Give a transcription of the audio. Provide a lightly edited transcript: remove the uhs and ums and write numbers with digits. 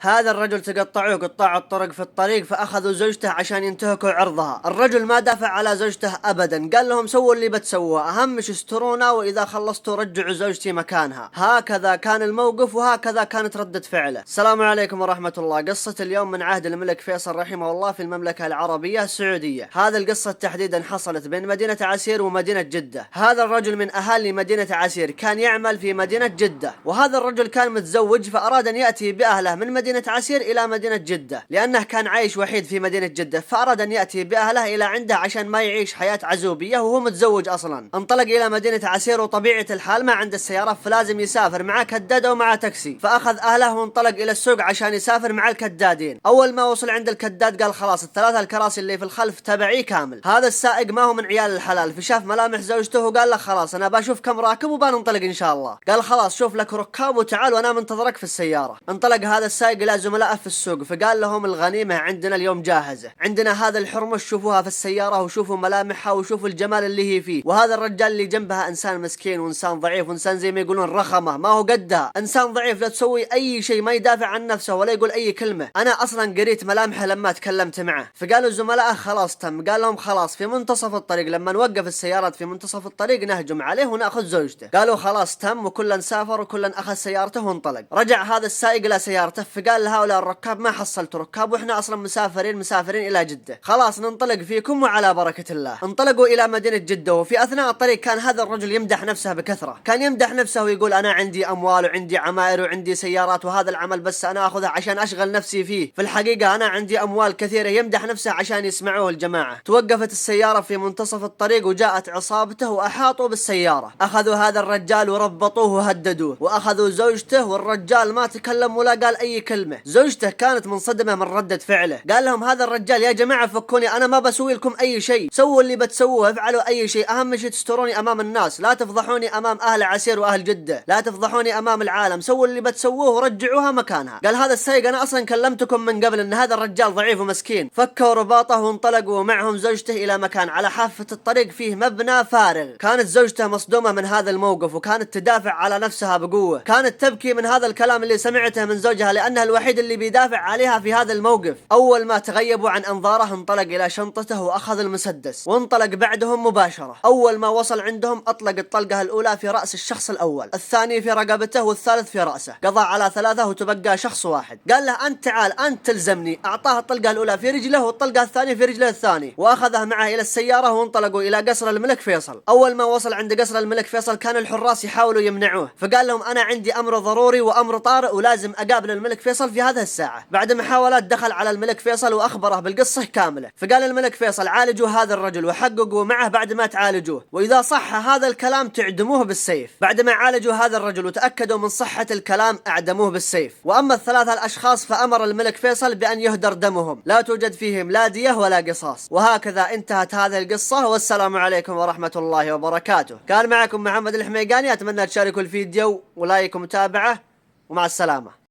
هذا الرجل تقطعوه قطاع الطرق في الطريق، فأخذوا زوجته عشان ينتهكوا عرضها. الرجل ما دافع على زوجته أبدا، قال لهم سووا اللي بتسووه، أهم شي استرونا وإذا خلصتوا رجعوا زوجتي مكانها. هكذا كان الموقف وهكذا كانت ردة فعله. السلام عليكم ورحمة الله. قصة اليوم من عهد الملك فيصل رحمه الله في المملكة العربية السعودية. هذه القصة تحديدا حصلت بين مدينة عسير ومدينة جدة. هذا الرجل من أهالي مدينة عسير، كان يعمل في مدينة جدة، وهذا الرجل كان متزوج، فأراد أن يأتي بأهله من مدينة عسير إلى مدينة جدة، لأنه كان عايش وحيد في مدينة جدة، فأراد أن يأتي بأهله إلى عنده عشان ما يعيش حياة عزوبية وهو متزوج أصلا. انطلق إلى مدينة عسير، وطبيعة الحال ما عنده السيارة، فلازم يسافر مع كداد أو مع تاكسي، فأخذ أهله وانطلق إلى السوق عشان يسافر مع الكدادين. أول ما وصل عند الكداد قال خلاص الثلاثة الكراسي اللي في الخلف تبعي كامل. هذا السائق ما هو من عيال الحلال، فشاف ملامح زوجته وقال له خلاص أنا بشوف كم راكب وبننطلق إن شاء الله. قال خلاص شوف لك ركاب وتعال وأنا منتظرك في السيارة. انطلق هذا السائق إلى زملائه في السوق، فقال لهم الغنيمة عندنا اليوم جاهزة، عندنا هذا الحرمة شوفوها في السيارة وشوفوا ملامحها وشوفوا الجمال اللي هي فيه، وهذا الرجال اللي جنبها إنسان مسكين وإنسان ضعيف وإنسان زي ما يقولون رخمة، ما هو قدها، إنسان ضعيف لا تسوي أي شيء، ما يدافع عن نفسه ولا يقول أي كلمة، أنا أصلا قريت ملامحه لما تكلمت معه. فقالوا الزملاء خلاص تم. قال لهم خلاص في منتصف الطريق لما نوقف السيارات في منتصف الطريق نهجم عليه ونأخذ زوجته. قالوا خلاص تم، وكلا سافر وكلا أخذ سيارته وانطلق. رجع هذا السائق إلى سيارته، فقال لهؤلاء الركاب ما حصلت ركاب واحنا اصلا مسافرين الى جدة، خلاص ننطلق فيكم وعلى بركة الله. انطلقوا الى مدينة جدة، وفي اثناء الطريق كان هذا الرجل يمدح نفسه بكثرة، كان يمدح نفسه ويقول انا عندي اموال وعندي عماير وعندي سيارات، وهذا العمل بس انا اخذه عشان اشغل نفسي فيه، في الحقيقة انا عندي اموال كثيرة. يمدح نفسه عشان يسمعوه الجماعة. توقفت السيارة في منتصف الطريق وجاءت عصابته واحاطوا بالسيارة، اخذوا هذا الرجال وربطوه وهددوه، واخذوا زوجته، والرجال ما تكلم ولا قال اي كلمة. زوجته كانت منصدمة من ردة فعله. قال لهم هذا الرجال يا جماعة فكوني، أنا ما بسوي لكم أي شيء، سووا اللي بتسووه، افعلوا أي شيء، أهم شيء تستروني أمام الناس، لا تفضحوني أمام أهل عسير وأهل جدة، لا تفضحوني أمام العالم، سووا اللي بتسووه ورجعوها مكانها. قال هذا السائق أنا أصلا كلمتكم من قبل أن هذا الرجال ضعيف ومسكين. فكوا رباطه وانطلقوا معهم زوجته إلى مكان على حافة الطريق فيه مبنى فارغ. كانت زوجته مصدومة من هذا الموقف، وكانت تدافع على نفسها بقوة، كانت تبكي من هذا الكلام اللي سمعته من زوجها، لأنها الوحيد اللي بيدافع عليها في هذا الموقف. أول ما تغيبوا عن أنظاره انطلق إلى شنطته وأخذ المسدس وانطلق بعدهم مباشرة. أول ما وصل عندهم أطلق الطلقة الأولى في رأس الشخص الأول، الثاني في رقبته، والثالث في رأسه. قضى على ثلاثة وتبقى شخص واحد. قال له أنت تعال أنت تلزمني. أعطاه الطلقة الأولى في رجله والطلقة الثانية في رجله الثاني، وأخذه معه إلى السيارة وانطلقوا إلى قصر الملك فيصل. أول ما وصل عند قصر الملك فيصل كان الحراس يحاولوا يمنعوه، فقال لهم أنا عندي أمر ضروري وأمر طارئ ولازم أقابل الملك فيصل في هذه الساعة. بعد محاولات دخل على الملك فيصل وأخبره بالقصة كاملة، فقال الملك فيصل عالجوا هذا الرجل وحققوا معه بعد ما تعالجوه، وإذا صح هذا الكلام تعدموه بالسيف. بعد ما عالجوا هذا الرجل وتأكدوا من صحة الكلام أعدموه بالسيف. وأما الثلاثة الأشخاص فأمر الملك فيصل بأن يهدر دمهم، لا توجد فيهم لا دية ولا قصاص. وهكذا انتهت هذه القصة، والسلام عليكم ورحمة الله وبركاته. كان معكم محمد الحميقاني، أتمنى تشاركوا الفيديو ولايك ومتابعة، ومع السلامة.